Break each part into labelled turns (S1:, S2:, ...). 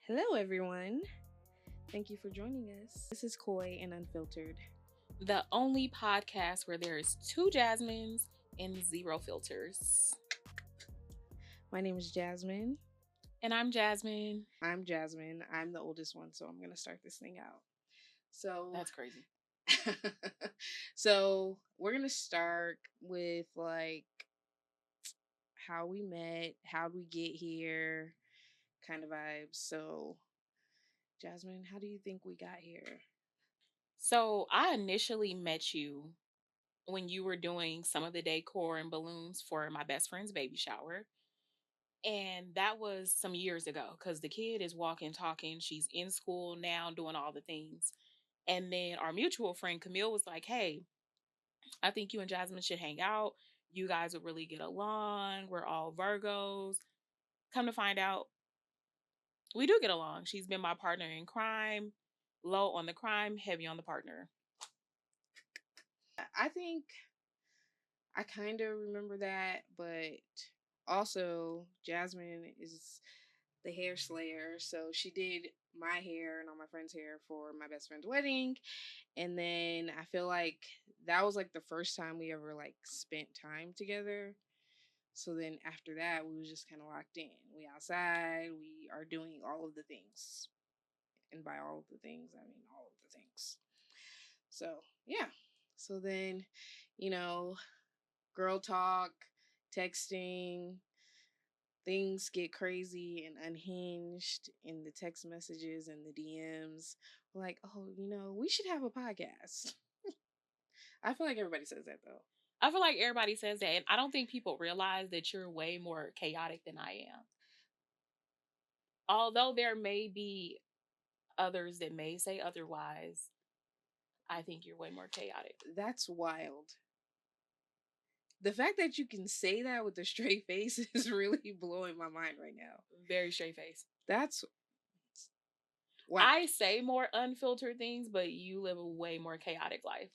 S1: Hello, everyone. Thank you for joining us. This is COY and Unfiltered.
S2: The only podcast where there is two Jasmines and zero filters.
S1: My name is Jasmine.
S2: And I'm Jasmine.
S1: I'm Jasmine. I'm the oldest one, so I'm going to start this thing out. So
S2: That's crazy.
S1: so we're going to start with like how we met, how we get here, kind of vibes. So, Jasmine, how do you think we got here?
S2: So I initially met you when you were doing some of the decor and balloons for my best friend's baby shower. And that was some years ago because the kid is walking, talking. She's in school now, doing all the things. And then our mutual friend Camille was like, "Hey, I think you and Jasmine should hang out. You guys would really get along. We're all Virgos." Come to find out, we do get along. She's been my partner in crime, low on the crime, heavy on the partner.
S1: I think I kind of remember that, but also Jasmine is the hair slayer. So she did my hair and all my friends' hair for my best friend's wedding. And then I feel like that was like the first time we ever like spent time together. So then after that, we was just kind of locked in. We outside, we are doing all of the things. And by all of the things, I mean all of the things. So, yeah. So then, you know, girl talk, texting, things get crazy and unhinged in the text messages and the DMs. Like, oh, we should have a podcast. I feel like everybody says that though.
S2: I feel like everybody says that, and I don't think people realize that you're way more chaotic than I am. Although there may be others that may say otherwise, I think you're way more chaotic.
S1: That's wild. The fact that you can say that with a straight face is really blowing my mind right now.
S2: Very straight face.
S1: That's
S2: wow. I say more unfiltered things, but you live a way more chaotic life.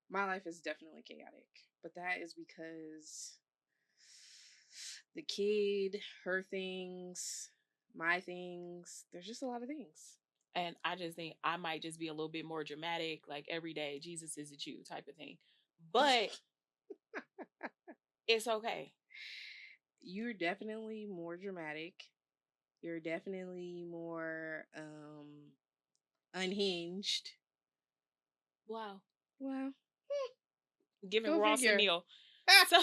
S1: My life is definitely chaotic, but that is because the kid, her things, my things, there's just a lot of things.
S2: And I just think I might just be a little bit more dramatic, like every day, Jesus is a Jew type of thing. But it's okay.
S1: You're definitely more dramatic. You're definitely more unhinged.
S2: Wow.
S1: Well,
S2: giving Ross and Neil. So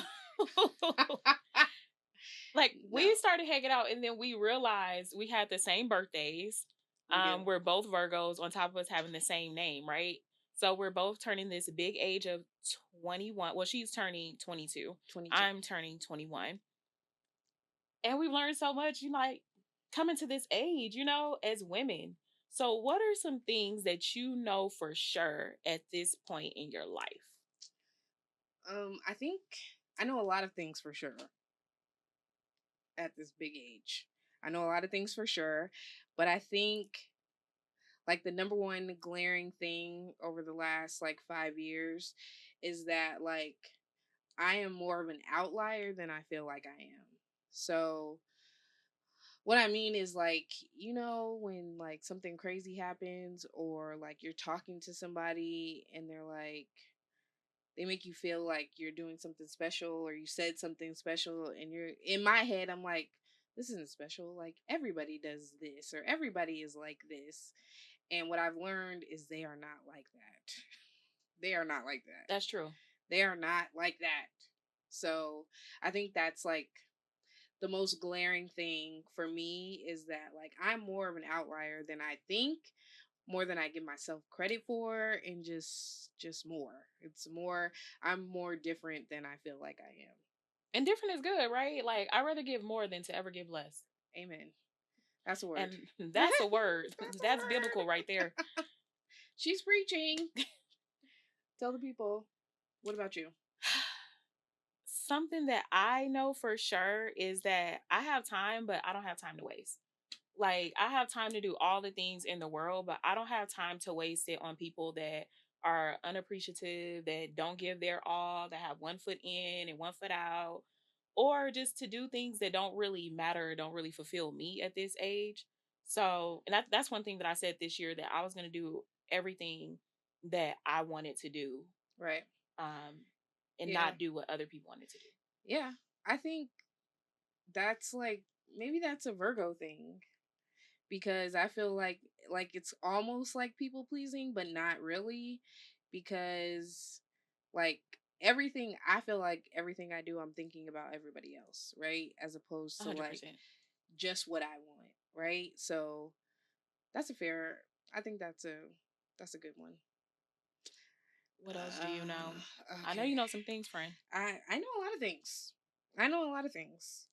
S2: like we started hanging out and then we realized we had the same birthdays. We're both Virgos on top of us having the same name, right? So we're both turning this big age of 21. Well, she's turning 22. I'm turning 21. And we've learned so much, like coming to this age, as women. So what are some things that you know for sure at this point in your life?
S1: I think I know a lot of things for sure at this big age. I know a lot of things for sure, but I think like the number one glaring thing over the last like 5 years is that like I am more of an outlier than I feel like I am. So what I mean is like, when like something crazy happens or like you're talking to somebody and they're like they make you feel like you're doing something special or you said something special and you're in my head I'm like this isn't special, like everybody does this or everybody is like this. And what I've learned is they are not like that. They are not like that.
S2: That's true.
S1: They are not like that. So I think that's like the most glaring thing for me is that like I'm more of an outlier than I think, more than I give myself credit for, and just more. It's more I'm more different than I feel like I am.
S2: And different is good, right? Like I'd rather give more than to ever give less.
S1: Amen. That's a word.
S2: And that's a word. That's biblical right there.
S1: She's preaching. Tell the people. What about you?
S2: Something that I know for sure is that I have time, but I don't have time to waste. Like I have time to do all the things in the world, but I don't have time to waste it on people that are unappreciative, that don't give their all, that have one foot in and one foot out, or just to do things that don't really matter, don't really fulfill me at this age. So, and that's one thing that I said this year, that I was going to do everything that I wanted to do,
S1: Right.
S2: um, and
S1: Yeah.
S2: not do what other people wanted to do.
S1: Yeah. I think that's like maybe that's a Virgo thing because I feel like it's almost like people pleasing but not really because like everything I feel like everything I do I'm thinking about everybody else, right? As opposed to like
S2: 100%.
S1: just what I want, right? So that's a fair I think that's a good one.
S2: What else do you know? I know
S1: Okay.
S2: you know some things, friend.
S1: I know a lot of things. I know a lot of things.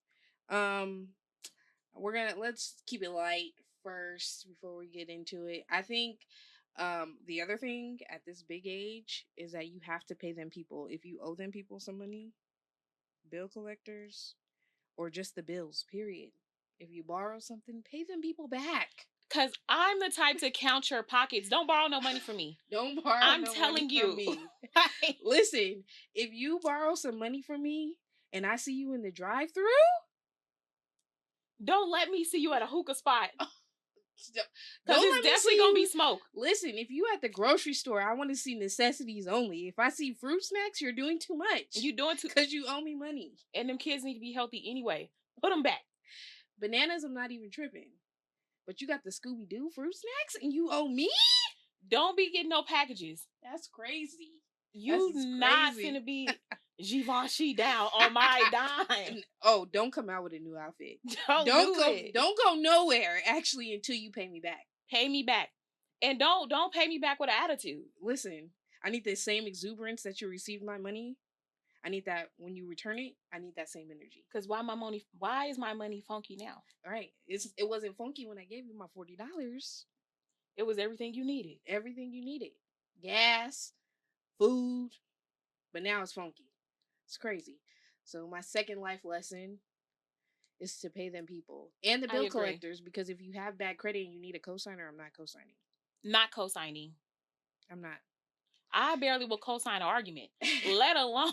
S1: Um let's keep it light first before we get into it. I think the other thing at this big age is that you have to pay them people. If you owe them people some money, bill collectors or just the bills, period. If you borrow something, pay them people back.
S2: Because I'm the type to count your pockets. Don't borrow no money from me.
S1: Don't borrow
S2: I'm
S1: no money
S2: telling
S1: from
S2: you.
S1: me.
S2: Like,
S1: Listen, if you borrow some money from me and I see you in the drive-through,
S2: don't let me see you at a hookah spot. Because
S1: don't
S2: it's
S1: let me
S2: definitely
S1: see
S2: going to be
S1: you.
S2: smoke.
S1: Listen, if you at the grocery store, I want to see necessities only. If I see fruit snacks, you're doing too much
S2: You doing too.
S1: because you owe me money.
S2: And them kids need to be healthy anyway. Put them back.
S1: Bananas, I'm not even tripping. But you got the Scooby Doo fruit snacks and you owe me?
S2: Don't be getting no packages.
S1: That's crazy. That's
S2: You
S1: just
S2: not
S1: crazy.
S2: finna be Givenchy down on my dime.
S1: Oh, don't come out with a new outfit.
S2: Don't do it.
S1: Don't go nowhere actually until you pay me back.
S2: Pay me back. And don't pay me back with an attitude.
S1: Listen, I need the same exuberance that you received my money. I need that when you return it. I need that same energy.
S2: Cause why is my money funky now?
S1: All right, it wasn't funky when I gave you my $40.
S2: It was everything you needed.
S1: Everything you needed, gas, food, but now it's funky. It's crazy. So my second life lesson is to pay them people and the
S2: I
S1: bill
S2: agree.
S1: collectors because if you have bad credit and you need a cosigner, I'm not cosigning.
S2: Not co-signing.
S1: I'm not.
S2: I barely will co-sign an argument, let alone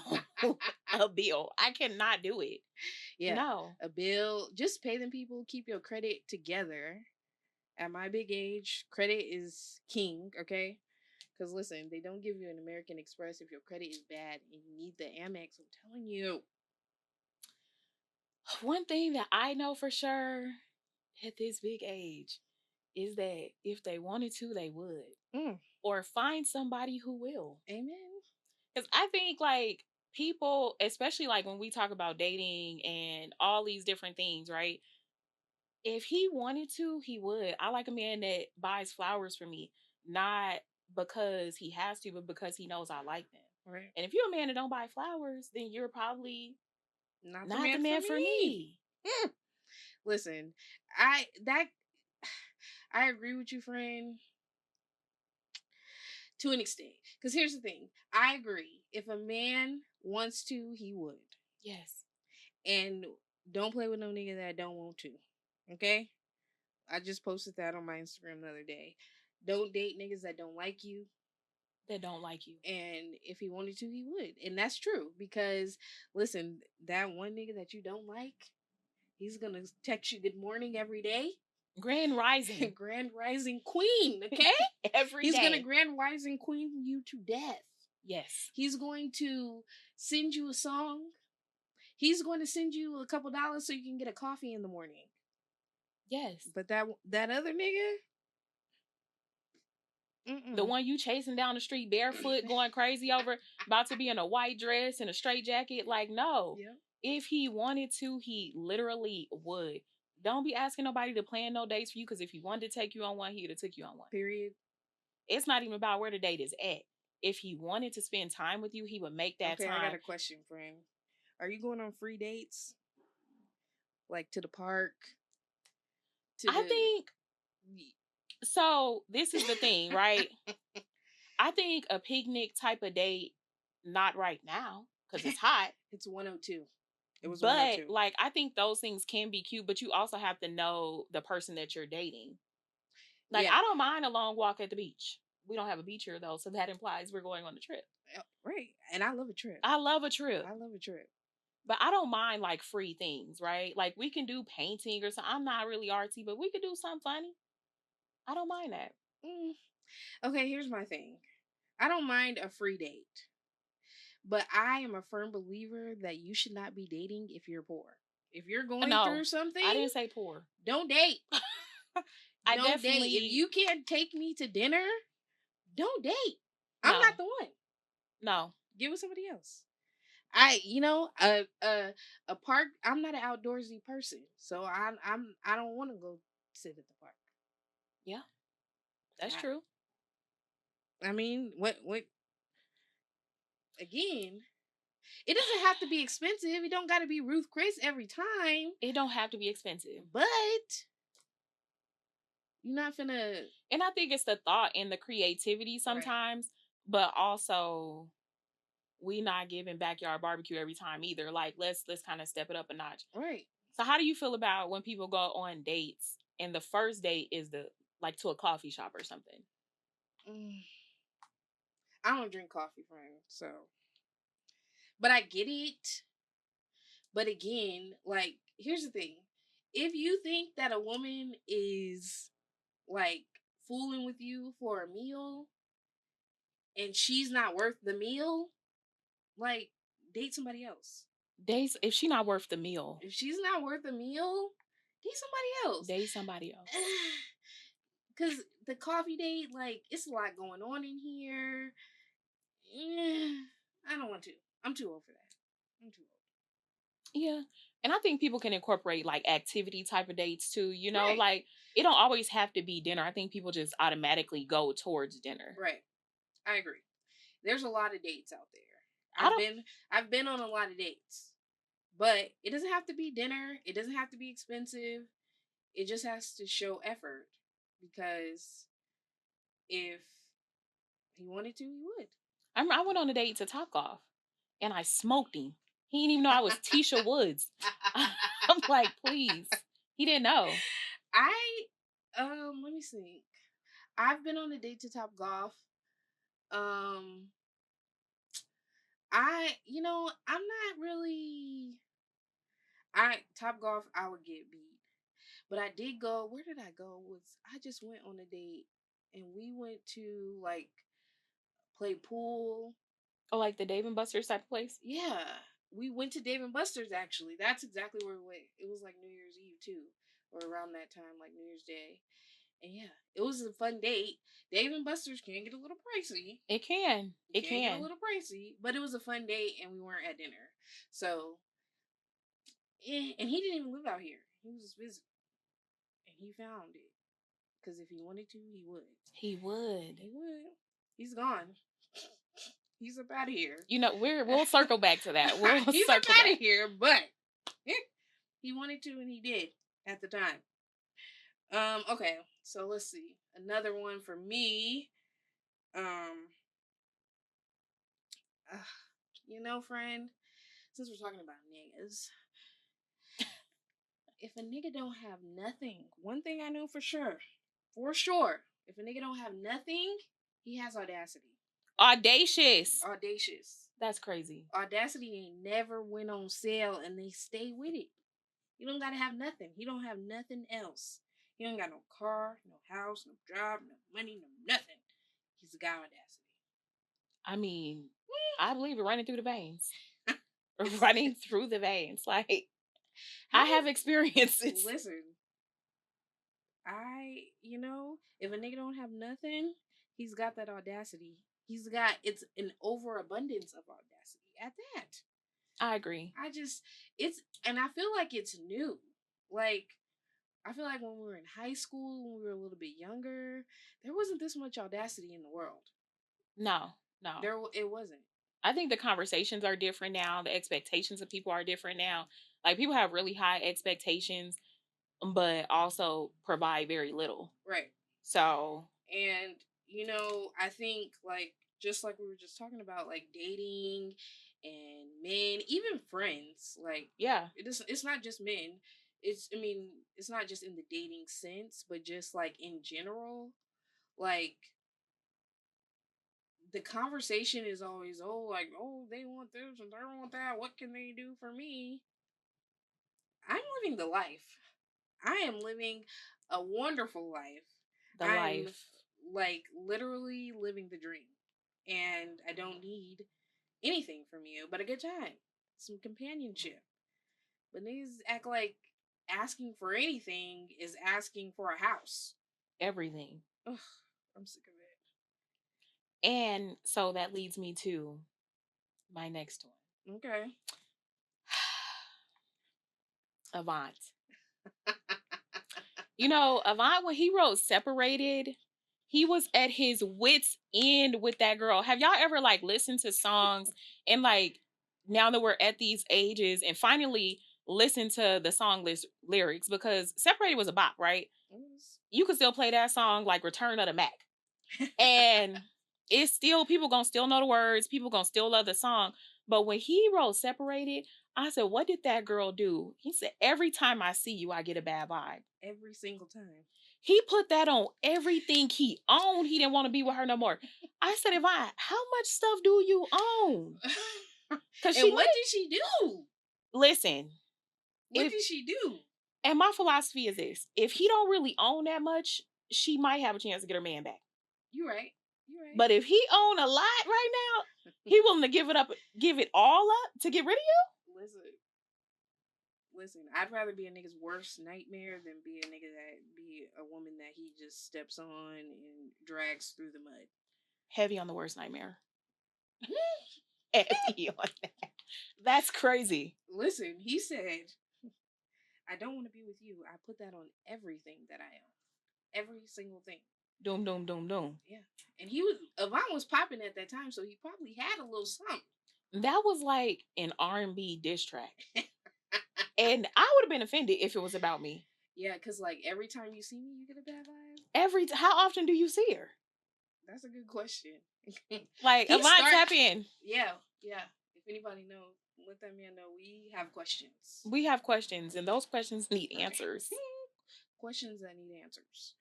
S2: a bill. I cannot do it.
S1: Yeah,
S2: No.
S1: a bill. Just pay them people. Keep your credit together. At my big age, credit is king. Okay, because listen, they don't give you an American Express if your credit is bad and you need the Amex. I'm telling you.
S2: One thing that I know for sure at this big age is that if they wanted to, they would.
S1: Mm,
S2: Or find somebody who will.
S1: amen.
S2: Because I think like people, especially like when we talk about dating and all these different things, right? If he wanted to, he would. I like a man that buys flowers for me, not because he has to, but because he knows I like them.
S1: Right.
S2: And if you're a man that don't buy flowers, then you're probably
S1: Not the
S2: not the
S1: man for
S2: man for
S1: me.
S2: me.
S1: Mm. Listen, I that I agree with you, friend, to an extent. Because here's the thing, I agree. If a man wants to, he would.
S2: Yes.
S1: And don't play with no nigga that don't want to. Okay? I just posted that on my Instagram the other day. Don't date niggas that don't like you.
S2: That don't like you.
S1: And if he wanted to, he would. And that's true. Because listen, that one nigga that you don't like, he's gonna text you good morning every day.
S2: Grand rising.
S1: Grand rising queen, okay?
S2: Every
S1: He's
S2: day.
S1: gonna grand rising queen you to death.
S2: Yes.
S1: He's going to send you a song. He's going to send you a couple dollars so you can get a coffee in the morning.
S2: Yes.
S1: But that other nigga,
S2: The one you chasing down the street barefoot, going crazy over, about to be in a white dress and a straight jacket. Like, no.
S1: Yeah.
S2: If he wanted to, he literally would. Don't be asking nobody to plan no dates for you, because if he wanted to take you on one, he would have took you on one.
S1: Period.
S2: It's not even about where the date is at. If he wanted to spend time with you, he would make that
S1: Okay, I got
S2: time.
S1: a question, friend. Are you going on free dates? Like to the park? To
S2: I
S1: the
S2: think so. This is the thing, right? I think a picnic type of date, not right now because it's hot.
S1: It's 102. It was
S2: But
S1: 102.
S2: like, I think those things can be cute, but you also have to know the person that you're dating. Like,
S1: Yeah.
S2: I don't mind a long walk at the beach. We don't have a beach here though, so that implies we're going on a trip.
S1: Right. And I love a trip.
S2: I love a trip.
S1: I love a trip.
S2: But I don't mind like free things, right? Like we can do painting or something. I'm not really artsy, but we could do something funny. I don't mind that.
S1: Mm. Okay, here's my thing. I don't mind a free date, but I am a firm believer that you should not be dating if you're poor. If you're going through
S2: No, I
S1: something,
S2: didn't say poor.
S1: don't date.
S2: I
S1: Don't date. If
S2: definitely
S1: you can't take me to dinner, don't date. I'm not
S2: no,
S1: the one.
S2: no.
S1: Get with somebody else. A park. I'm not an outdoorsy person, so I don't want to go sit at the park.
S2: Yeah, that's
S1: I,
S2: true.
S1: I mean, what again? It doesn't have to be expensive. It don't got to be Ruth Chris every time.
S2: It don't have to be expensive.
S1: But you're not finna.
S2: And I think it's the thought and the creativity
S1: Right.
S2: sometimes, but also we not giving backyard barbecue every time either. Like let's kind of step it up a notch.
S1: Right.
S2: So how do you feel about when people go on dates and the first date is the like to a coffee shop or something?
S1: Mm, I don't drink coffee, friend. So, but I get it. But again, like, here's the thing: if you think that a woman is like fooling with you for a meal and she's not worth the meal, like, date somebody else.
S2: Dates if she not worth the meal,
S1: If she's not worth a meal, date somebody else.
S2: date somebody else.
S1: Cause the coffee date, like, it's a lot going on in here. Eh, I don't want to. I'm too old for that. I'm too old.
S2: Yeah. And I think people can incorporate like activity type of dates too,
S1: Right.
S2: like it don't always have to be dinner. I think people just automatically go towards dinner.
S1: Right. I agree. There's a lot of dates out there.
S2: I
S1: I've
S2: don't
S1: been I've been on a lot of dates. But it doesn't have to be dinner. It doesn't have to be expensive. It just has to show effort. Because if he wanted to, he would.
S2: I went on a date to Top Golf and I smoked him. He didn't even know I was Tisha Woods. I'm like, please. He didn't know.
S1: I let me see. I've been on a date to Top Golf. Um I'm not really I Top Golf I would get beat. But I did go, where did I go? Was I just went on a date and we went to like play pool.
S2: Oh, like the Dave and Buster's type of place?
S1: Yeah. We went to Dave and Buster's actually. That's exactly where we went. It was like New Year's Eve too. Or around that time, like New Year's Day. And yeah, it was a fun date. Dave and Buster's can get a little pricey.
S2: It can.
S1: It
S2: It
S1: can get a
S2: can.
S1: little pricey, but it was a fun date and we weren't at dinner. So, and he didn't even live out here. He was just visiting. And he found it. Because if he wanted to, he would.
S2: He would.
S1: He would. He's gone. He's up out of here.
S2: We'll circle back to that. We'll
S1: He's up
S2: circle
S1: out of
S2: back.
S1: here, but he wanted to and he did at the time. Okay, so let's see. Another one for me. Um uh, friend, since we're talking about niggas, if a nigga don't have nothing, one thing I know for sure, if a nigga don't have nothing, he has audacity.
S2: Audacious.
S1: Audacious.
S2: That's crazy.
S1: Audacity ain't never went on sale and they stay with it. You don't gotta have nothing. He don't have nothing else. He don't got no car, no house, no job, no money, no nothing. He's a guy audacity.
S2: I mean, I believe it running through the veins. Running through the veins. Like I
S1: How?
S2: have experiences.
S1: Listen, if a nigga don't have nothing, he's got that audacity. It's an overabundance of audacity at that.
S2: I agree.
S1: And I feel like it's new. Like, I feel like when we were in high school, when we were a little bit younger, there wasn't this much audacity in the world.
S2: No, no.
S1: It wasn't.
S2: I think the conversations are different now. The expectations of people are different now. Like people have really high expectations, but also provide very little.
S1: Right.
S2: So
S1: And I think like just like we were just talking about, like dating and men, even friends, like
S2: yeah,
S1: it's not just men. It's not just in the dating sense, but just like in general, like the conversation is always, oh, like, oh, they want this and they want that. What can they do for me? I'm living the life. I am living a wonderful life.
S2: The
S1: I'm
S2: life.
S1: like literally living the dream. And I don't need anything from you but a good time, some companionship. But niggas act like asking for anything is asking for a house.
S2: Everything.
S1: Ugh, I'm sick of
S2: And so that leads me to my next one.
S1: it. Okay.
S2: Avant. You know, Avant, when he wrote Separated, he was at his wits' end with that girl. Have y'all ever like listened to songs and like now that we're at these ages and finally listen to the song lyrics? Because Separated was a bop, right? You could still play that song like Return of the Mac. And it's still, people gonna still know the words, people gonna still love the song. But when he wrote Separated, I said, what did that girl do? He said, every time I see you, I get a bad vibe.
S1: Every single time.
S2: He put that on everything he owned. He didn't want to be with her no more. I said, Yvonne, how much stuff do you own? Because
S1: And what did she do?
S2: Listen.
S1: What did she do?
S2: And my philosophy is this: if he don't really own that much, she might have a chance to get her man back.
S1: You're right. You're right.
S2: But if he own a lot right now, he willing to give it all up to get rid of you?
S1: Listen, I'd rather be a nigga's worst nightmare than be a nigga that be a woman that he just steps on and drags through the mud.
S2: Heavy on the worst nightmare. Heavy on that. That's crazy.
S1: Listen, he said, I don't want to be with you. I put that on everything that I own. Every single thing.
S2: Doom, doom, doom, doom.
S1: Yeah. And Avant was popping at that time, so he probably had a little something.
S2: That was like an R&B diss track. And I would have been offended if it was about me.
S1: Yeah, because like every time you see me, you get a bad vibe.
S2: How often do you see her?
S1: That's a good question.
S2: Like, Avant, tap in.
S1: Yeah. If anybody knows, let that man know we have questions.
S2: We have questions, and those questions need answers.
S1: Questions that need answers.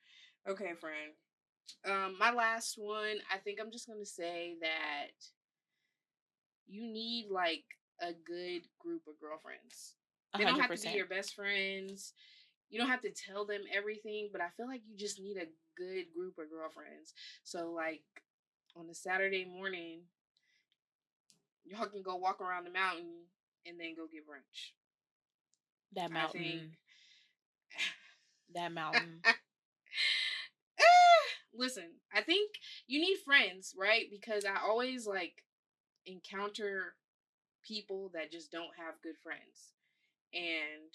S1: Okay, friend. My last one, I think I'm just gonna say that you need like a good group of girlfriends. They 100%. Don't have to be your best friends. You don't have to tell them everything, but I feel like you just need a good group of girlfriends. So like on a Saturday morning, y'all can go walk around the mountain and then go get brunch.
S2: That mountain.
S1: I think
S2: that mountain.
S1: Listen, I think you need friends, right? Because I always like encounter people that just don't have good friends. And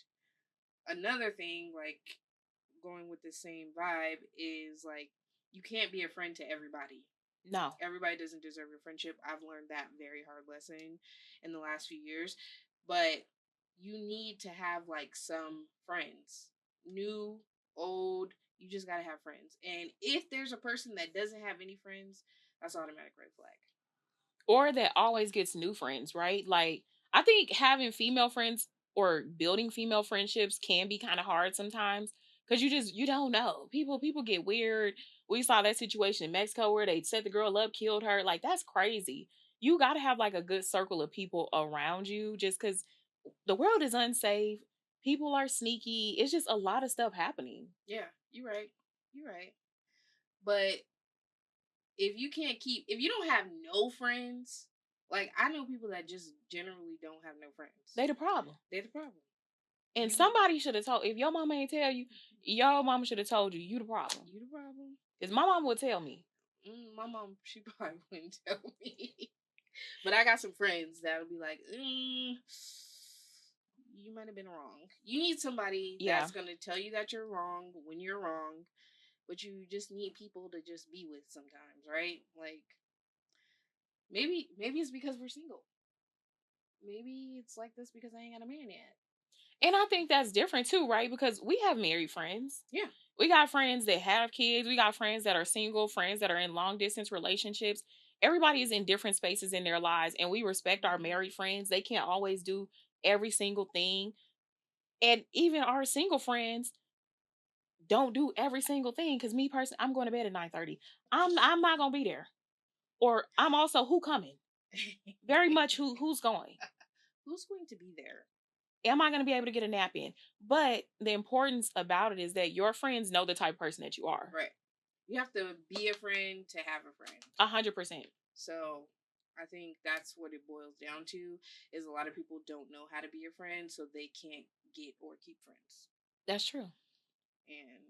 S1: another thing, like going with the same vibe, is like you can't be a friend to everybody.
S2: No.
S1: Everybody doesn't deserve your friendship. I've learned that very hard lesson in the last few years. But you need to have like some friends. New, old, you just gotta have friends. And if there's a person that doesn't have any friends, that's automatic red flag.
S2: Or that always gets new friends, right? Like, I think having female friends or building female friendships can be kind of hard sometimes because you don't know. People get weird. We saw that situation in Mexico where they set the girl up, killed her. Like, that's crazy. You got to have like a good circle of people around you just because the world is unsafe. People are sneaky. It's just a lot of stuff happening.
S1: Yeah, you're right. But if you don't have no friends, like I know people that just generally don't have no friends.
S2: They the problem. And
S1: You,
S2: somebody should have told, if your mama ain't tell you, your mama should have told you the problem.
S1: You the problem.
S2: Because my mom would tell me.
S1: My mom, she probably wouldn't tell me. But I got some friends that'll be like, you might have been wrong. You need somebody that's going to tell you that you're wrong when you're wrong. But you just need people to just be with sometimes, right? Like, maybe it's because we're single. Maybe it's like this because I ain't got a man yet.
S2: And I think that's different too, right? Because we have married friends.
S1: Yeah.
S2: We got friends that have kids. We got friends that are single, friends that are in long distance relationships. Everybody is in different spaces in their lives, and we respect our married friends. They can't always do every single thing. And even our single friends don't do every single thing. Because me personally, I'm going to bed at 9:30. I'm not going to be there. Or I'm also who coming? Very much who's going?
S1: Who's going to be there?
S2: Am I going to be able to get a nap in? But the importance about it is that your friends know the type of person that you are.
S1: Right. You have to be a friend to have a friend.
S2: 100%.
S1: So I think that's what it boils down to, is a lot of people don't know how to be a friend, so they can't get or keep friends.
S2: That's true.
S1: And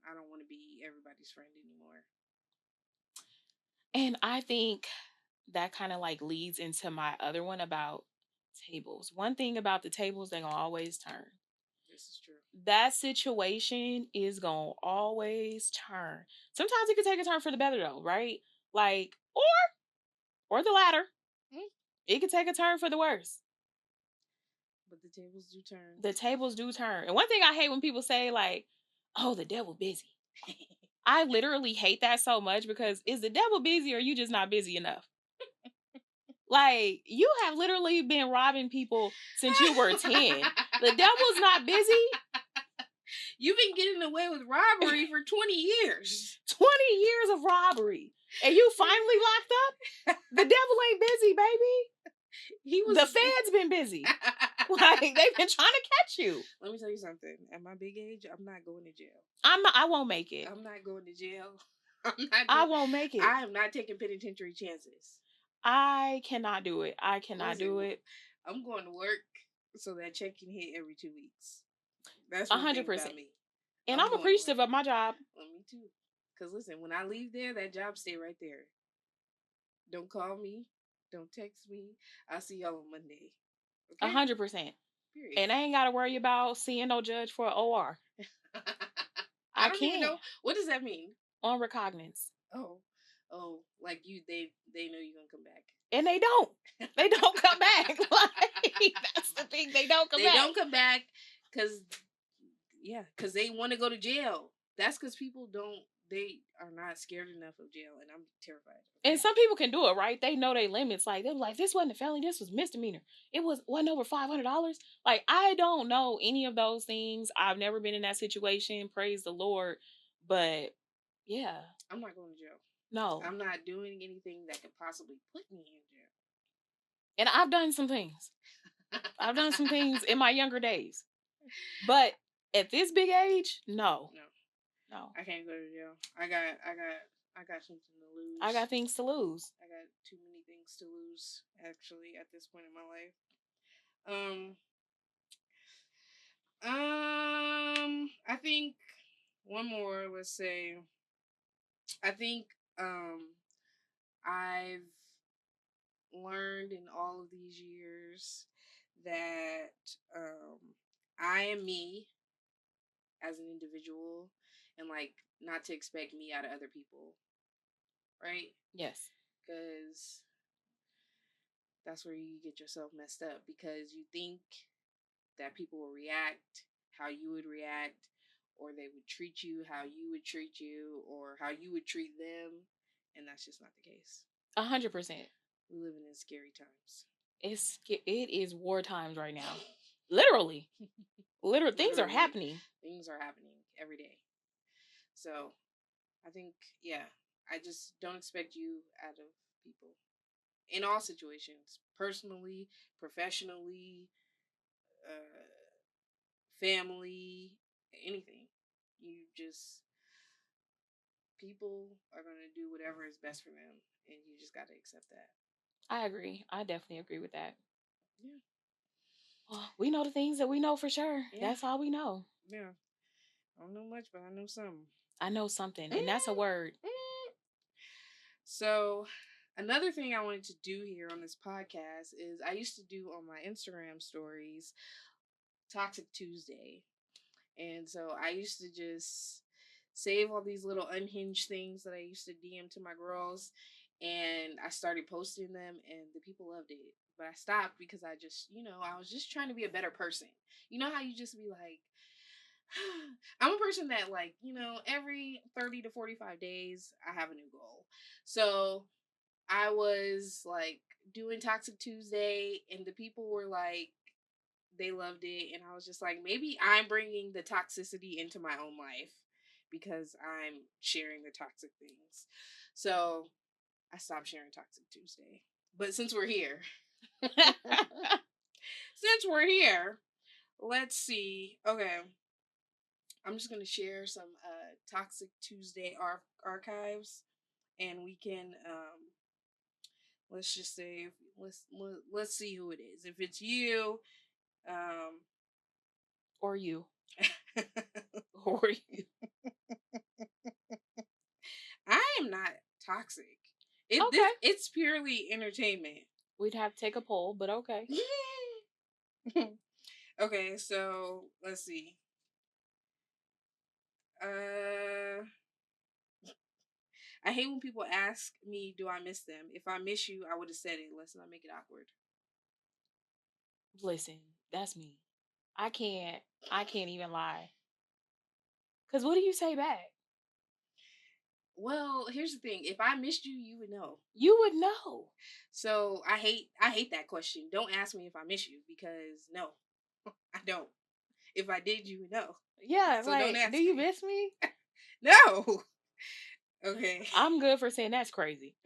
S1: I don't want to be everybody's friend anymore.
S2: And I think that kind of like leads into my other one about tables. One thing about the tables, they're going to always turn.
S1: This is true.
S2: That situation is going to always turn. Sometimes it could take a turn for the better though, right? Like, or the latter.
S1: Mm.
S2: It could take a turn for the worse.
S1: But the tables do turn.
S2: The tables do turn. And one thing I hate when people say like, "Oh, the devil busy." I literally hate that so much because is the devil busy or you just not busy enough? Like, you have literally been robbing people since you were 10. The devil's not busy.
S1: You've been getting away with robbery for 20 years.
S2: 20 years of robbery. And you finally locked up? The devil ain't busy, baby. The feds been busy. Like, they've been trying to catch you.
S1: Let me tell you something. At my big age, I'm not going to jail.
S2: I won't make it.
S1: I'm not going to jail.
S2: I won't make it.
S1: I am not taking penitentiary chances.
S2: I cannot do it. I cannot do it.
S1: I'm going to work so that check can hit every 2 weeks. That's
S2: 100%.
S1: About me.
S2: And I'm appreciative of my job.
S1: Well, me too. Because listen, when I leave there, that job stay right there. Don't call me. Don't text me. I'll see y'all on Monday.
S2: Okay? 100%. Period. And I ain't got to worry about seeing no judge for an OR.
S1: I don't even know. What does that mean?
S2: On recognizance.
S1: Oh, like they know you're gonna come back.
S2: And they don't. They don't come back. Like, that's the thing. They don't come back.
S1: They don't come back because they want to go to jail. That's because people they are not scared enough of jail, and I'm terrified.
S2: Okay? And some people can do it, right? They know their limits. Like, they're like, this wasn't a felony, this was misdemeanor. It wasn't over $500. Like, I don't know any of those things. I've never been in that situation. Praise the Lord. But yeah.
S1: I'm not going to jail.
S2: No.
S1: I'm not doing anything that could possibly put me in jail.
S2: And I've done some things. I've done some things in my younger days. But at this big age, no.
S1: I can't go to jail. I got something to lose.
S2: I got things to lose.
S1: I got too many things to lose, actually, at this point in my life. I think one more, let's say, I think I've learned in all of these years that I am me as an individual, and like not to expect me out of other people, right?
S2: Yes.
S1: Because that's where you get yourself messed up, because you think that people will react how you would react, or they would treat you how you would treat you, or how you would treat them, and that's just not the case.
S2: 100%.
S1: We're living in scary times.
S2: It is war times right now. Literally. Literally, things are happening.
S1: Things are happening every day. So, I think, yeah, I just don't expect you out of people in all situations, personally, professionally, family, anything. You just, people are going to do whatever is best for them, and you just got to accept that.
S2: I agree. I definitely agree with that.
S1: Yeah.
S2: Well, we know the things that we know for sure. Yeah. That's all we know.
S1: Yeah. I don't know much, but I know something.
S2: I know something, and that's a word.
S1: So, another thing I wanted to do here on this podcast is I used to do on my Instagram stories Toxic Tuesday. And so I used to just save all these little unhinged things that I used to DM to my girls, and I started posting them, and the people loved it. But I stopped because I just, I was just trying to be a better person. You know how you just be like, I'm a person that, like, every 30 to 45 days, I have a new goal. So I was like doing Toxic Tuesday, and the people were like, they loved it, and I was just like, maybe I'm bringing the toxicity into my own life because I'm sharing the toxic things. So I stopped sharing Toxic Tuesday. But since we're here, since we're here, let's see. Okay, I'm just gonna share some Toxic Tuesday archives, and we can let's just say let's see who it is. If it's you, um,
S2: Or you. Or you.
S1: I am not toxic.
S2: Okay.
S1: It's purely entertainment.
S2: We'd have to take a poll, but okay.
S1: Okay, so let's see. Uh, I hate when people ask me, "Do I miss them?" If I miss you, I would have said it. Let's not make it awkward.
S2: Listen, that's me. I can't I can't even lie. Cause what do you say back?
S1: Well, here's the thing. If I missed you, you would know.
S2: You would know.
S1: So I hate that question. Don't ask me if I miss you because no, I don't. If I did, you would know.
S2: Yeah,
S1: So don't
S2: like, do
S1: ask
S2: you
S1: me.
S2: miss me?
S1: No. Okay.
S2: I'm good for saying that's crazy.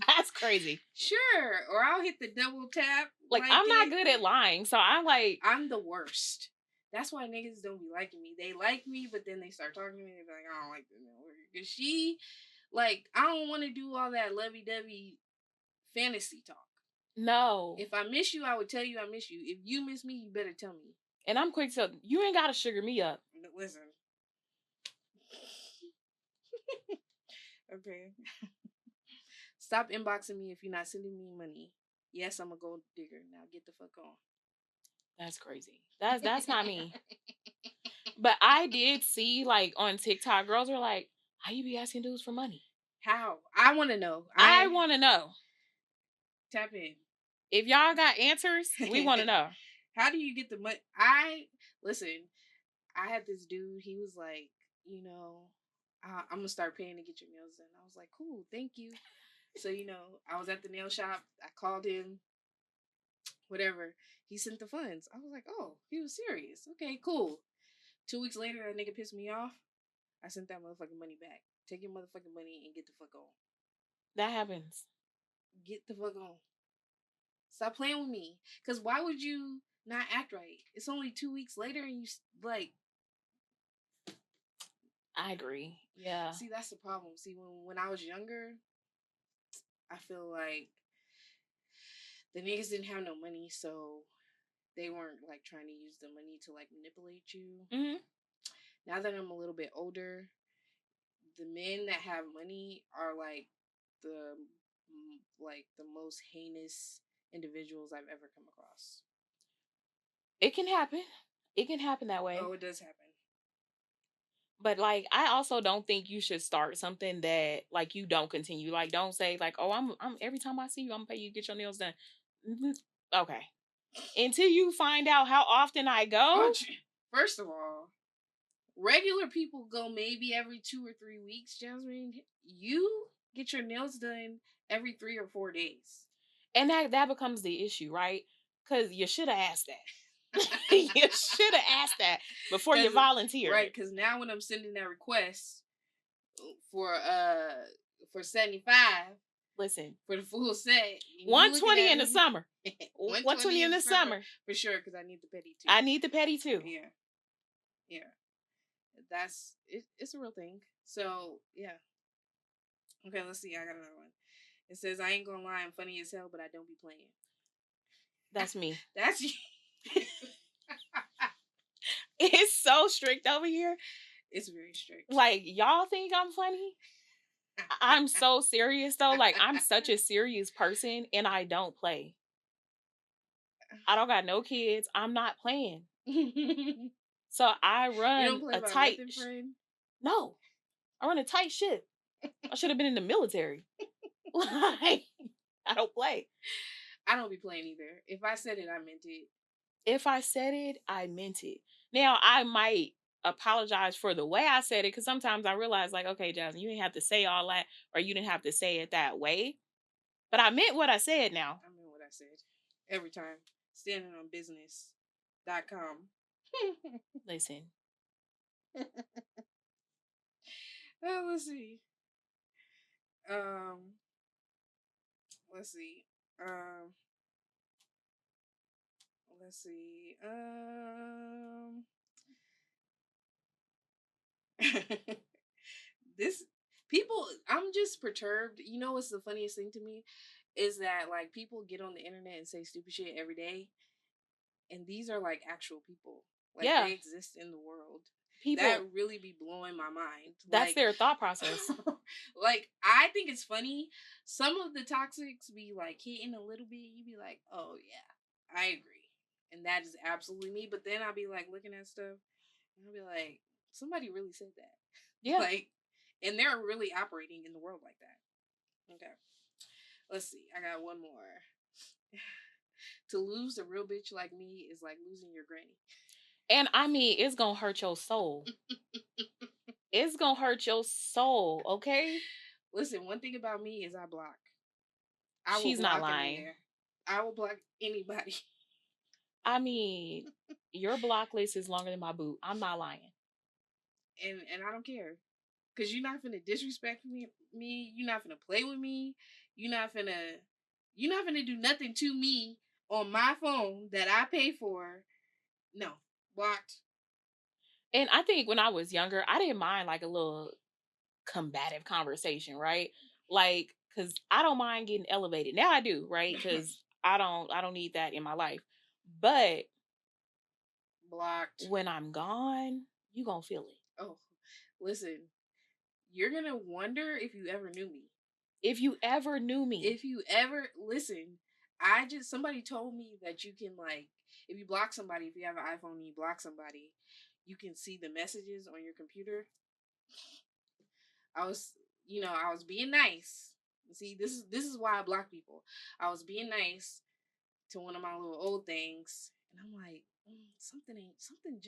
S2: That's crazy.
S1: Sure. Or I'll hit the double tap
S2: Like,
S1: like
S2: I'm not
S1: it.
S2: good at lying, so I'm like,
S1: I'm the worst. That's why niggas don't be liking me. They like me, but then they start talking to me. They be like, I don't like this nigga. Cause she, like, I don't want to do all that lovey-dovey fantasy talk.
S2: no.
S1: If I miss you, I would tell you I miss you. If you miss me, you better tell me.
S2: And I'm quick to, you ain't gotta sugar me up.
S1: Listen. Okay. Stop inboxing me if you're not sending me money. Yes, I'm a gold digger. Now get the fuck on.
S2: That's crazy. That's not me. But I did see, like, on TikTok, girls were like, how you be asking dudes for money?
S1: How? I want to know.
S2: I want to know.
S1: Tap in.
S2: If y'all got answers, we want to know.
S1: How do you get the money? Listen. I had this dude. He was like, I'm gonna start paying to get your nails done. I was like, cool, thank you. So I was at the nail shop. I called him. Whatever. He sent the funds. I was like, oh, he was serious. Okay, cool. 2 weeks later, that nigga pissed me off. I sent that motherfucking money back. Take your motherfucking money and get the fuck on.
S2: That happens.
S1: Get the fuck on. Stop playing with me. Cause why would you not act right? It's only 2 weeks later, and you like.
S2: I agree. Yeah.
S1: See, that's the problem. See, when I was younger, I feel like the niggas didn't have no money, so they weren't like trying to use the money to like manipulate you.
S2: Mm-hmm.
S1: Now that I'm a little bit older, the men that have money are the the most heinous individuals I've ever come across.
S2: It can happen. It can happen that way.
S1: Oh, it does happen.
S2: But like, I also don't think you should start something that like you don't continue. Like, don't say like, "Oh, I'm every time I see you, I'm gonna pay you to get your nails done." Okay. Until you find out how often I go.
S1: First of all, regular people go maybe every 2 or 3 weeks. Jasmine, you get your nails done every 3 or 4 days,
S2: And that becomes the issue, right? Because you should have asked that. You should have asked that before you volunteered.
S1: Right? Because now when I'm sending that request for 75,
S2: listen,
S1: for the full set,
S2: 120 in the summer. 120 in the summer
S1: for sure. Because I need the petty too.
S2: I need the petty too.
S1: Yeah. That's it. It's a real thing. So yeah. Okay, let's see. I got another one. It says, I ain't gonna lie, I'm funny as hell, but I don't be playing.
S2: That's me.
S1: That's you.
S2: It's so strict over here.
S1: It's very strict.
S2: Like, y'all think I'm funny? I'm so serious though. Like, I'm such a serious person and I don't play. I don't got no kids. I'm not playing. So I run
S1: you don't play
S2: a
S1: by
S2: tight
S1: nothing, friend?
S2: No. I run a tight ship. I should have been in the military. Like, I don't play.
S1: I don't be playing either. If I said it, I meant it.
S2: If I said it, I meant it. Now, I might apologize for the way I said it because sometimes I realize, like, okay, Jasmine, you didn't have to say all that or you didn't have to say it that way. But I meant what I said now.
S1: I meant what I said. Every time. Standingonbusiness.com.
S2: Listen.
S1: Let's see. let's see. Um, let's see. This people, I'm just perturbed. You know what's the funniest thing to me is that like people get on the internet and say stupid shit every day, and these are like actual people. Like
S2: Yeah,
S1: they exist in the world. That
S2: people,
S1: really be blowing my mind.
S2: that's their thought process.
S1: Like I think it's funny. Some of the toxics be like hitting a little bit. You be like, oh yeah, I agree, and that is absolutely me. But then I'll be like looking at stuff, and I'll be like, somebody really said that.
S2: Yeah.
S1: Like, and they're really operating in the world like that. Okay, let's see. I got one more. To lose a real bitch like me is like losing your granny.
S2: And I mean, it's gonna hurt your soul. It's gonna hurt your soul, okay?
S1: Listen, one thing about me is I block. I will
S2: She's not
S1: block a
S2: lying.
S1: nigga. I will block anybody.
S2: I mean, your block list is longer than my boot. I'm not lying.
S1: And I don't care. Cause you're not finna disrespect me. You're not finna play with me. You're not finna you're not finna do nothing to me on my phone that I pay for. No. Blocked.
S2: And I think when I was younger, I didn't mind like a little combative conversation, right? Like, cause I don't mind getting elevated. Now I do, right? Cause I don't need that in my life. But
S1: Blocked.
S2: when I'm gone, you gonna feel it.
S1: Oh. Listen, you're gonna wonder if you ever knew me.
S2: If you ever knew me,
S1: If you ever listen, I just somebody told me that you can like if you block somebody, if you have an iPhone and you block somebody, you can see the messages on your computer. I was I was being nice. See, this is why I block people. I was being nice to one of my little old things, and I'm like, something ain't something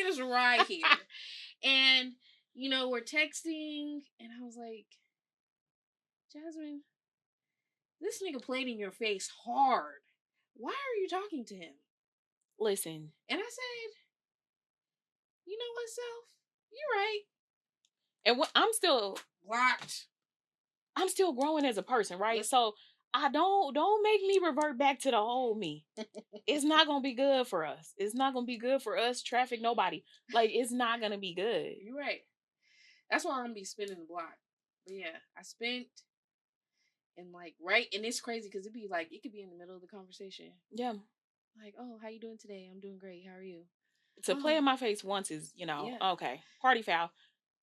S1: is right here. And we're texting, and I was like, Jasmine, this nigga played in your face hard. Why are you talking to him?
S2: listen.
S1: And I said, you know what, self? You're right.
S2: And what
S1: Blocked.
S2: I'm still growing as a person, right?
S1: Let's
S2: So I don't make me revert back to the old me. It's not gonna be good for us. It's not gonna be good for us. Traffic, nobody. Like it's not gonna be good.
S1: You're right. That's why I'm gonna be spinning the block. But yeah, I spent and like right, and it's crazy because it could be in the middle of the conversation.
S2: Yeah.
S1: Like, oh, how you doing today? I'm doing great. How are you?
S2: To
S1: Oh,
S2: play in my face once is,
S1: yeah.
S2: okay. Party foul.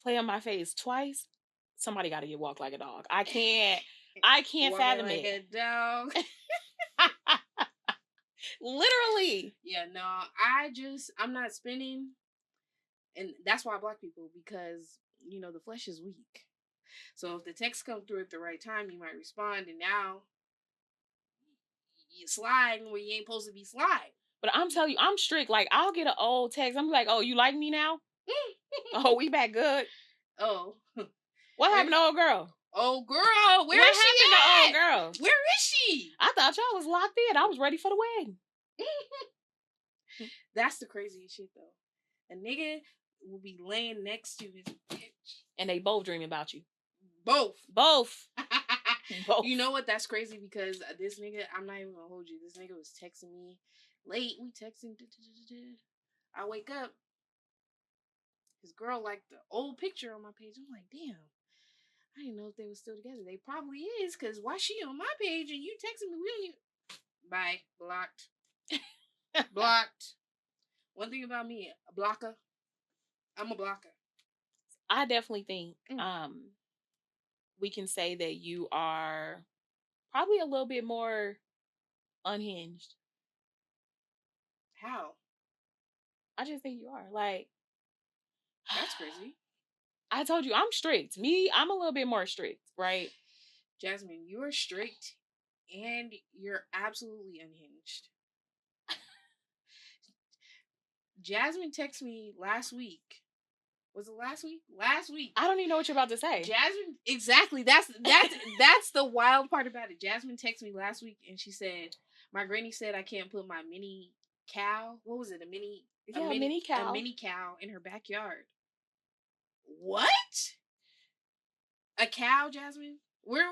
S2: Play in my face twice. Somebody got to get walked like a dog. I can't
S1: Walking
S2: fathom
S1: like
S2: it.
S1: a dog.
S2: Literally.
S1: Yeah, no, I'm not spinning, and that's why I block people because the flesh is weak. So if the text come through at the right time, you might respond, and now you slide where you ain't supposed to be slide.
S2: But I'm telling you, I'm strict. Like I'll get an old text. I'm like, oh, you like me now? Oh, we back good.
S1: Oh,
S2: What
S1: where?
S2: happened to old girl?
S1: Oh, girl, where
S2: What
S1: is she
S2: happened to old
S1: at?
S2: girl?
S1: Where is she?
S2: I thought y'all was locked in. I was ready for the wedding.
S1: That's the craziest shit though. A nigga will be laying next to his bitch.
S2: And they both dreaming about you.
S1: Both.
S2: Both. Both.
S1: You know what? That's crazy because this nigga, I'm not even gonna hold you. This nigga was texting me late. We texting. I wake up. His girl liked the old picture on my page. I'm like, damn. I didn't know if they were still together. They probably is, cause why she on my page and you texting me? We don't even. Bye. Blocked. Blocked. One thing about me, a blocker. I'm a blocker.
S2: I definitely think
S1: Mm.
S2: we can say that you are probably a little bit more unhinged.
S1: How?
S2: I just think you are. Like
S1: That's crazy.
S2: I told you, I'm strict. Me, I'm a little bit more strict, right?
S1: Jasmine, you are strict and you're absolutely unhinged. Jasmine texted me last week. Was it last week? Last week.
S2: I don't even know what you're about to say.
S1: Jasmine, exactly. That's the wild part about it. Jasmine texted me last week and she said, "My granny said I can't put my mini cow. What was it?
S2: Yeah, mini
S1: a
S2: cow.
S1: mini cow in her backyard." What? A cow, Jasmine? Where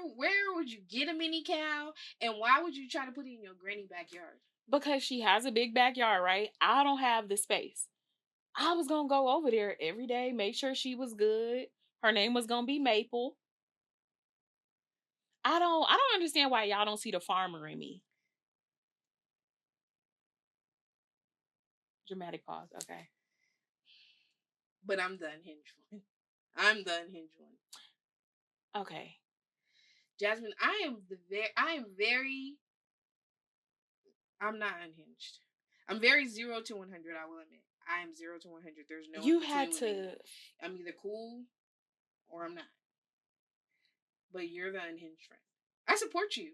S1: would you get a mini cow, and why would you try to put it in your granny backyard?
S2: Because she has a big backyard, right? I don't have the space. I was gonna go over there every day, make sure she was good. Her name was gonna be Maple. I don't understand why y'all don't see the farmer in me. Dramatic pause. Okay.
S1: But I'm the unhinged one. I'm the unhinged one.
S2: Okay.
S1: Jasmine, I am very I'm not unhinged. I'm very 0 to 100, I will admit. I am 0 to 100. There's no in
S2: You
S1: between
S2: had
S1: with me.
S2: to.
S1: I'm either cool or I'm not. But you're the unhinged friend. I support you.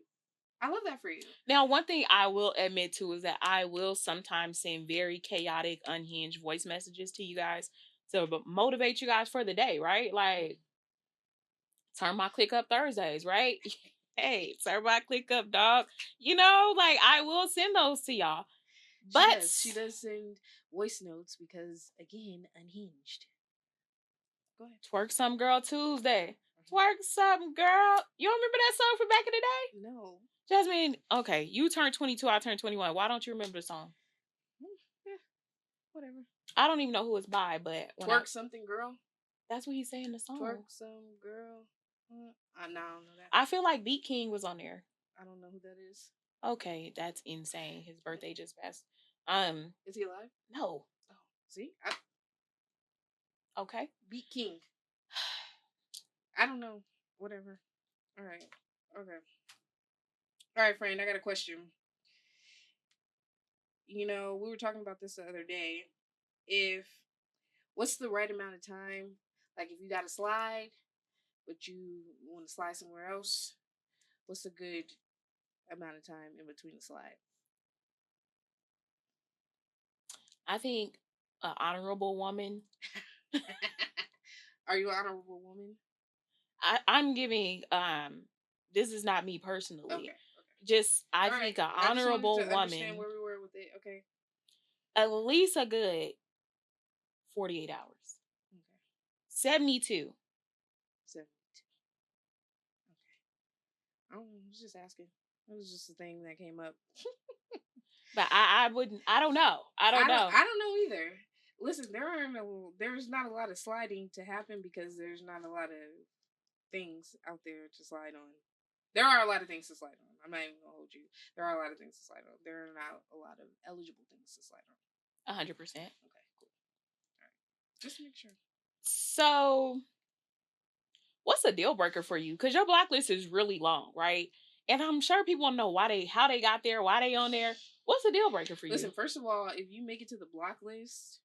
S1: I love that for you.
S2: Now, one thing I will admit to is that I will sometimes send very chaotic, unhinged voice messages to you guys to motivate you guys for the day, right? Like, turn my click up Thursdays, right? Hey, turn my click up, dog. Like I will send those to y'all.
S1: She
S2: But
S1: does. She does send voice notes because, again, unhinged. Go ahead.
S2: Twerk Some Girl Tuesday. Twerk Some Girl. You don't remember that song from back in the day?
S1: No.
S2: Jasmine, okay, you turned 22, I turned 21. Why don't you remember the song?
S1: Yeah, whatever.
S2: I don't even know who it's by, but
S1: Twerk something, girl.
S2: that's what he's saying in the
S1: Twerk
S2: song.
S1: some girl. No, I don't know that.
S2: I feel like Beat King was on there.
S1: I don't know who that is.
S2: Okay, that's insane. His birthday just passed.
S1: Is he alive?
S2: No.
S1: Oh, see,
S2: Okay.
S1: Beat King. I don't know. Whatever. All right. Okay. All right, friend. I got a question. We were talking about this the other day. If What's the right amount of time? Like, if you got to slide, but you want to slide somewhere else, what's a good amount of time in between the slide?
S2: I think an honorable woman.
S1: Are you an honorable woman?
S2: I'm giving this is not me personally.
S1: Okay.
S2: Just I
S1: All right.
S2: think an
S1: I just wanted
S2: honorable
S1: to understand
S2: woman
S1: where we were with it. Okay.
S2: at least a good 48 hours.
S1: Okay.
S2: 72.
S1: 72. Okay. I was just asking. It was just a thing that came up.
S2: But I wouldn't I don't know. I don't know.
S1: I don't know either. Listen, there's not a lot of sliding to happen because there's not a lot of things out there to slide on. There are a lot of things to slide on. I'm not even gonna hold you. There are a lot of things to slide on. There are not a lot of eligible things to slide on.
S2: 100%.
S1: Okay, cool. All right. Just make sure.
S2: So, what's a deal breaker for you? Because your blacklist is really long, right? And I'm sure people want to know how they got there, why they on there. What's a deal breaker for
S1: Listen,
S2: you?
S1: first of all, if you make it to the block list,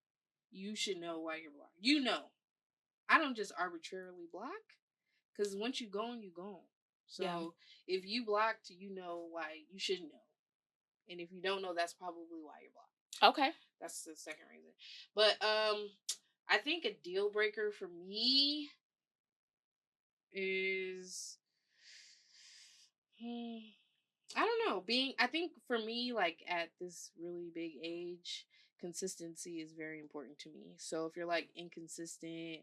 S1: you should know why you're blocked. I don't just arbitrarily block because once you gone, you gone.
S2: Yeah.
S1: So if you blocked, you know why you should know. And if you don't know, that's probably why you're blocked.
S2: Okay.
S1: That's the second reason. But I think a deal breaker for me is I don't know. I think for me, like at this really big age, consistency is very important to me. So if you're like inconsistent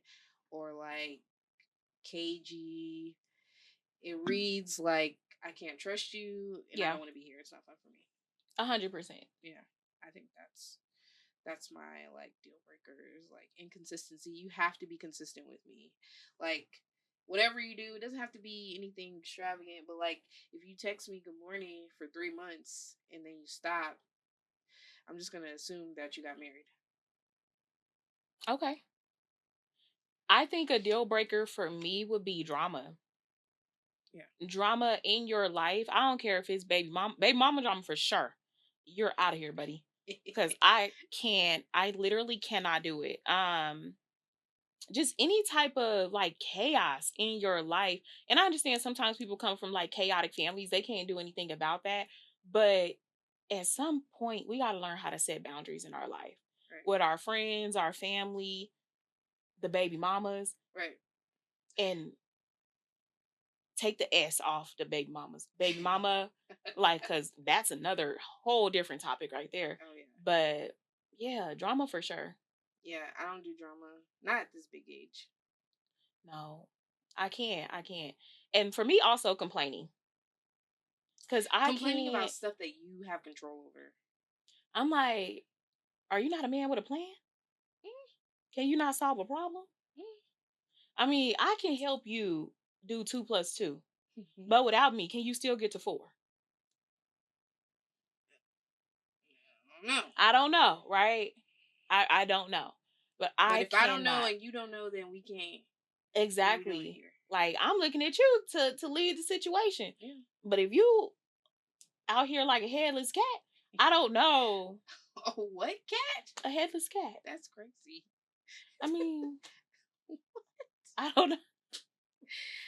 S1: or like cagey, it reads like I can't trust you and I
S2: Yeah.
S1: don't want to be here. It's not fun for me.
S2: 100%.
S1: Yeah, I think that's my like deal breaker is like inconsistency. You have to be consistent with me. Like whatever you do, it doesn't have to be anything extravagant, but like if you text me good morning for 3 months and then you stop, I'm just gonna assume that you got married.
S2: Okay. I think a deal breaker for me would be drama.
S1: Yeah.
S2: Drama in your life. I don't care if it's baby mama drama for sure. You're out of here, buddy. Because I literally cannot do it. Just any type of like chaos in your life. And I understand sometimes people come from like chaotic families. They can't do anything about that. But at some point, we got to learn how to set boundaries in our life
S1: Right.
S2: with our friends, our family, the baby mamas,
S1: Right.
S2: and take the S off the baby mamas. Baby mama, like, cause that's another whole different topic right there.
S1: Oh yeah.
S2: But yeah, drama for sure.
S1: Yeah, I don't do drama. Not at this big age.
S2: No, I can't. I can't. And for me, also complaining, because I
S1: Complaining about
S2: can't.
S1: stuff that you have control over.
S2: I'm like, are you not a man with a plan? Can you not solve a problem? I mean, I can help you do 2 plus 2,
S1: Mm.
S2: but without me, can you still get to 4?
S1: No.
S2: I don't know, right? I don't know, but
S1: But
S2: I
S1: if I don't know
S2: cannot.
S1: and you don't know, then we can't. What are we doing
S2: Exactly.
S1: here?
S2: Like, I'm looking at you to lead the situation,
S1: Yeah.
S2: but if you out here like a headless cat, I don't know.
S1: Oh, what cat?
S2: A headless cat.
S1: That's crazy.
S2: I mean, I don't know.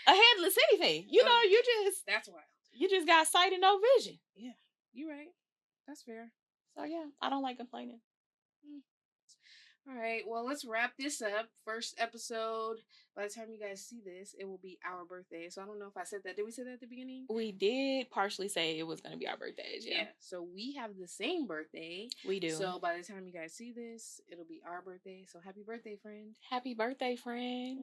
S2: A headless anything. You
S1: Oh,
S2: know,
S1: that's wild.
S2: you just got sight and no vision.
S1: Yeah, you're right. That's fair.
S2: So yeah, I don't like complaining.
S1: Mm. All right, well, let's wrap this up. First episode. By the time you guys see this, it will be our birthday. So I don't know if I said that. Did we say that at the beginning?
S2: We did partially say it was going to be our birthdays. Yeah,
S1: Yeah. So we have the same birthday.
S2: we do.
S1: So by the time you guys see this, it'll be our birthday. So happy birthday, friend.
S2: Happy birthday, friend.